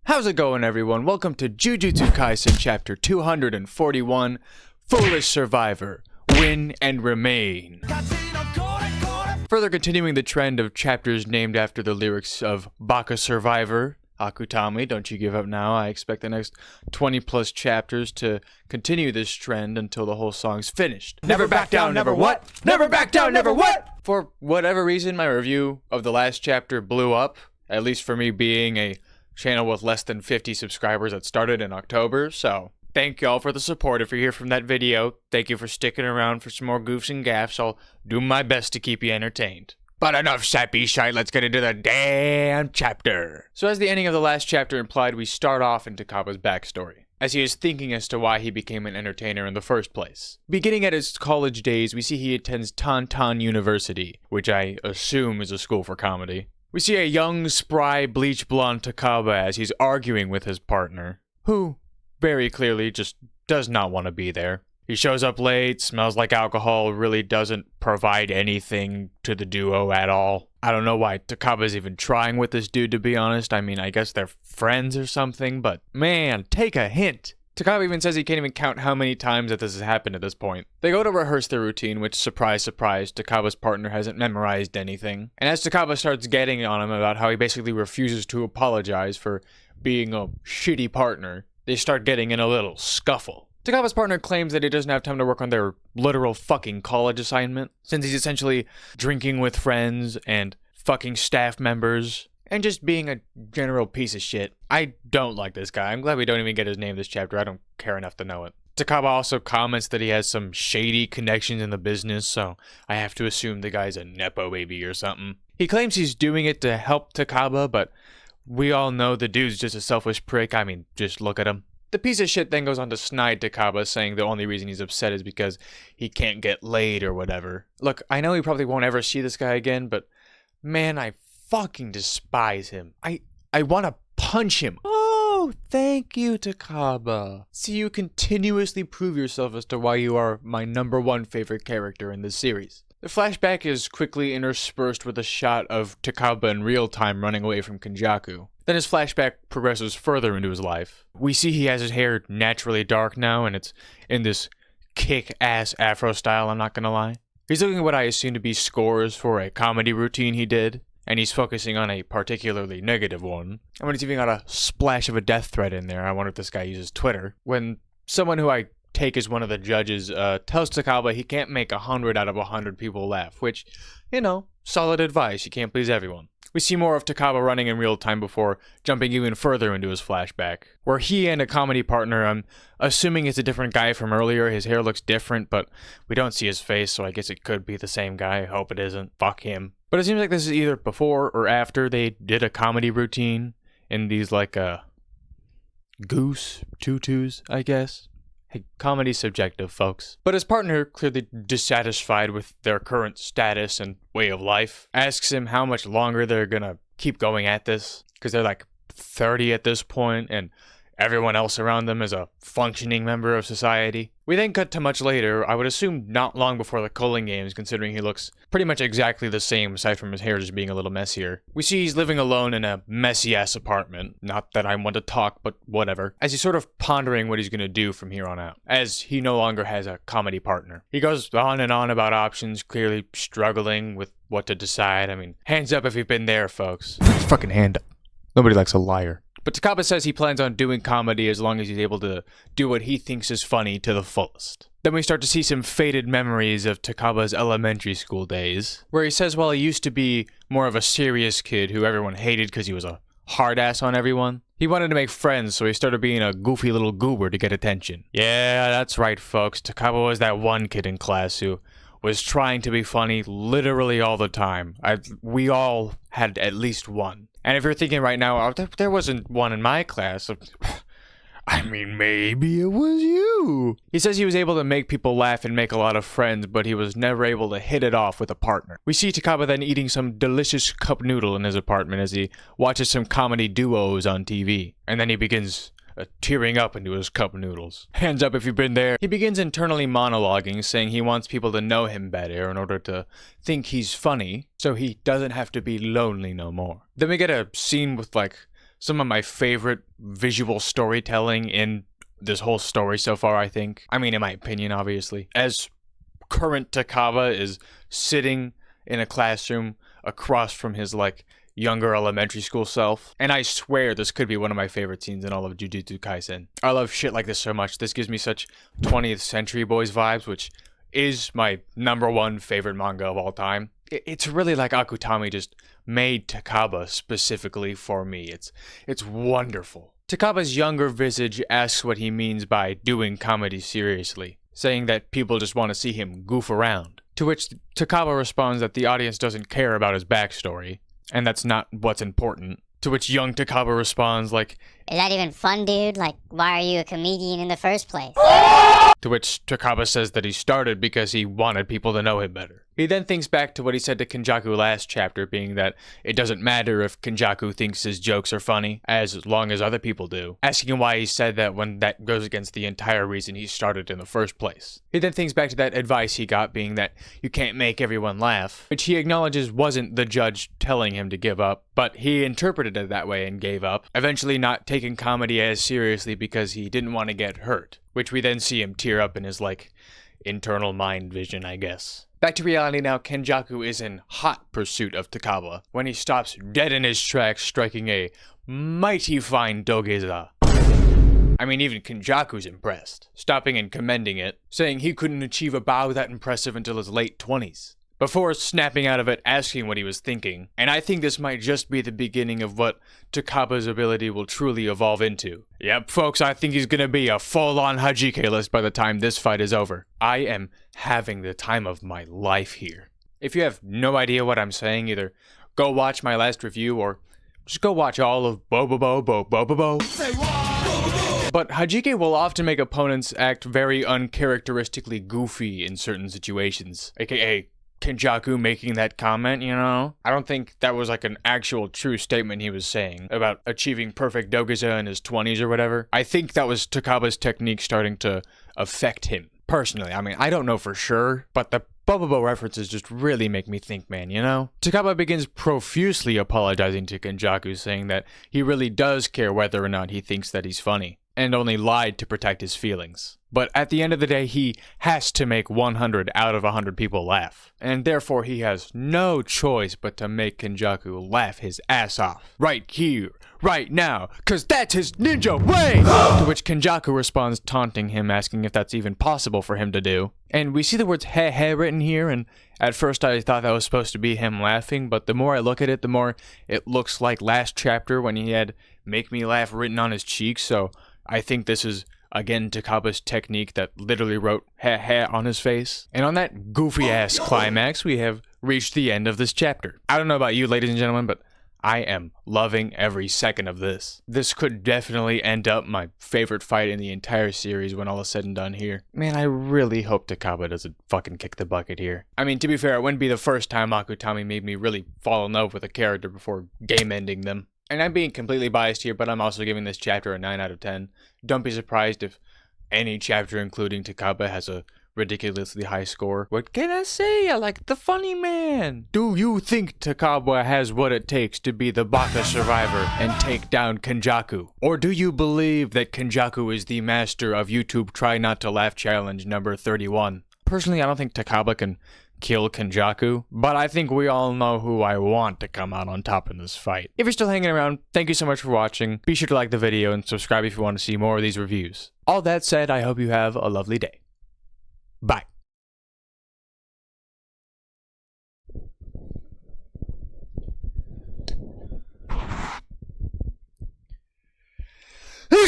How's it going, everyone? Welcome to Jujutsu Kaisen chapter 241, Foolish Survivor, Win and Remain. Further continuing the trend of chapters named after the lyrics of Baka Survivor, Akutami, don't you give up now. I expect the next 20 plus chapters to continue this trend until the whole song's finished. Never back down, never what? Never back down, never what? For whatever reason, my review of the last chapter blew up, at least for me being a channel with less than 50 subscribers that started in October, so thank y'all for the support. If you're here from that video, thank you for sticking around for some more goofs and gaffs. I'll do my best to keep you entertained. But enough sappy shite, let's get into the damn chapter. So as the ending of the last chapter implied, we start off in Takaba's backstory, as he is thinking as to why he became an entertainer in the first place. Beginning at his college days, we see he attends Tantan University, which I assume is a school for comedy. We see a young, spry, bleach blonde Takaba as he's arguing with his partner, who very clearly just does not want to be there. He shows up late, smells like alcohol, really doesn't provide anything to the duo at all. I don't know why Takaba's even trying with this dude, to be honest. I mean, I guess they're friends or something, but man, take a hint. Takaba even says he can't even count how many times that this has happened at this point. They go to rehearse their routine, which, surprise, surprise, Takaba's partner hasn't memorized anything. And as Takaba starts getting on him about how he basically refuses to apologize for being a shitty partner, they start getting in a little scuffle. Takaba's partner claims that he doesn't have time to work on their literal fucking college assignment, since he's essentially drinking with friends and fucking staff members, and just being a general piece of shit. I don't like this guy. I'm glad we don't even get his name this chapter. I don't care enough to know it. Takaba also comments that he has some shady connections in the business, so I have to assume the guy's a nepo baby or something. He claims he's doing it to help Takaba, but we all know the dude's just a selfish prick. I mean, just look at him. The piece of shit then goes on to snide Takaba, saying the only reason he's upset is because he can't get laid or whatever. Look, I know he probably won't ever see this guy again, but man, I fucking despise him. I want to punch him. Oh, thank you, Takaba. See, you continuously prove yourself as to why you are my #1 favorite character in this series. The flashback is quickly interspersed with a shot of Takaba in real time running away from Kenjaku. Then his flashback progresses further into his life. We see he has his hair naturally dark now, and it's in this kick-ass afro style, I'm not gonna lie. He's looking at what I assume to be scores for a comedy routine he did, and he's focusing on a particularly negative one. I mean, he's even got a splash of a death threat in there. I wonder if this guy uses Twitter. When someone who I take as one of the judges tells Takaba he can't make 100 out of 100 people laugh, which, you know, solid advice. You can't please everyone. We see more of Takaba running in real time before jumping even further into his flashback, where he and a comedy partner, I'm assuming it's a different guy from earlier. His hair looks different, but we don't see his face, so I guess it could be the same guy. I hope it isn't. Fuck him. But it seems like this is either before or after they did a comedy routine in these, like, goose tutus, I guess. Hey, comedy's subjective, folks. But his partner, clearly dissatisfied with their current status and way of life, asks him how much longer they're gonna keep going at this, because they're like 30 at this point, and everyone else around them is a functioning member of society. We then cut to much later, I would assume not long before the Culling Games, considering he looks pretty much exactly the same, aside from his hair just being a little messier. We see he's living alone in a messy-ass apartment. Not that I want to talk, but whatever. As he's sort of pondering what he's gonna do from here on out, as he no longer has a comedy partner. He goes on and on about options, clearly struggling with what to decide. I mean, hands up if you've been there, folks. Fucking hand up. Nobody likes a liar. But Takaba says he plans on doing comedy as long as he's able to do what he thinks is funny to the fullest. Then we start to see some faded memories of Takaba's elementary school days, where he says while he used to be more of a serious kid who everyone hated because he was a hard ass on everyone, he wanted to make friends, so he started being a goofy little goober to get attention. Yeah, that's right, folks. Takaba was that one kid in class who was trying to be funny literally all the time. We all had at least one. And if you're thinking right now, oh, there wasn't one in my class. I mean, maybe it was you. He says he was able to make people laugh and make a lot of friends, but he was never able to hit it off with a partner. We see Takaba then eating some delicious cup noodle in his apartment as he watches some comedy duos on TV. And then he begins tearing up into his cup noodles. Hands up if you've been there. He begins internally monologuing, saying he wants people to know him better in order to think he's funny, so he doesn't have to be lonely no more. Then we get a scene with, like, some of my favorite visual storytelling in this whole story so far, I think. I mean, in my opinion, obviously. As current Takaba is sitting in a classroom across from his, like, younger elementary school self. And I swear this could be one of my favorite scenes in all of Jujutsu Kaisen. I love shit like this so much. This gives me such 20th Century Boys vibes, which is my #1 favorite manga of all time. It's really like Akutami just made Takaba specifically for me. It's wonderful. Takaba's younger visage asks what he means by doing comedy seriously, saying that people just want to see him goof around. To which Takaba responds that the audience doesn't care about his backstory, and that's not what's important. To which young Takaba responds like, "Is that even fun, dude? Like, why are you a comedian in the first place?" To which Takaba says that he started because he wanted people to know him better. He then thinks back to what he said to Kenjaku last chapter, being that it doesn't matter if Kenjaku thinks his jokes are funny, as long as other people do, asking why he said that when that goes against the entire reason he started in the first place. He then thinks back to that advice he got, being that you can't make everyone laugh, which he acknowledges wasn't the judge telling him to give up, but he interpreted it that way and gave up, eventually not taking comedy as seriously because he didn't want to get hurt, which we then see him tear up in his, like, internal mind vision, I guess. Back to reality now, Kenjaku is in hot pursuit of Takaba when he stops dead in his tracks, striking a mighty fine dogeza. I mean, even Kenjaku's impressed, stopping and commending it, saying he couldn't achieve a bow that impressive until his late 20s. Before snapping out of it, asking what he was thinking, and I think this might just be the beginning of what Takaba's ability will truly evolve into. Yep, folks, I think he's gonna be a full-on Hajike list by the time this fight is over. I am having the time of my life here. If you have no idea what I'm saying, either go watch my last review or just go watch all of Bobobo. But Hajike will often make opponents act very uncharacteristically goofy in certain situations, aka Kenjaku making that comment, you know? I don't think that was like an actual true statement he was saying about achieving perfect dogeza in his 20s or whatever. I think that was Takaba's technique starting to affect him. Personally, I mean, I don't know for sure, but the Bobobo references just really make me think, man, you know? Takaba begins profusely apologizing to Kenjaku, saying that he really does care whether or not he thinks that he's funny, and only lied to protect his feelings. But at the end of the day, he has to make 100 out of 100 people laugh. And therefore, he has no choice but to make Kenjaku laugh his ass off. Right here, right now, cause that's his ninja way! To which Kenjaku responds, taunting him, asking if that's even possible for him to do. And we see the words heh heh written here, and at first I thought that was supposed to be him laughing, but the more I look at it, the more it looks like last chapter when he had make me laugh written on his cheeks, so I think this is again Takaba's technique that literally wrote heh heh on his face. And on that goofy ass climax, we have reached the end of this chapter. I don't know about you, ladies and gentlemen, but I am loving every second of this. This could definitely end up my favorite fight in the entire series when all is said and done here. Man, I really hope Takaba doesn't fucking kick the bucket here. I mean, to be fair, it wouldn't be the first time Akutami made me really fall in love with a character before game ending them. And I'm being completely biased here, but I'm also giving this chapter a 9 out of 10. Don't be surprised if any chapter including Takaba has a ridiculously high score. What can I say? I like the funny man. Do you think Takaba has what it takes to be the Baka survivor and take down Kenjaku? Or do you believe that Kenjaku is the master of YouTube Try Not to Laugh Challenge number 31? Personally, I don't think Takaba can kill Kenjaku, but I think we all know who I want to come out on top in this fight. If you're still hanging around, thank you so much for watching. Be sure to like the video and subscribe if you want to see more of these reviews. All that said, I hope you have a lovely day. Bye.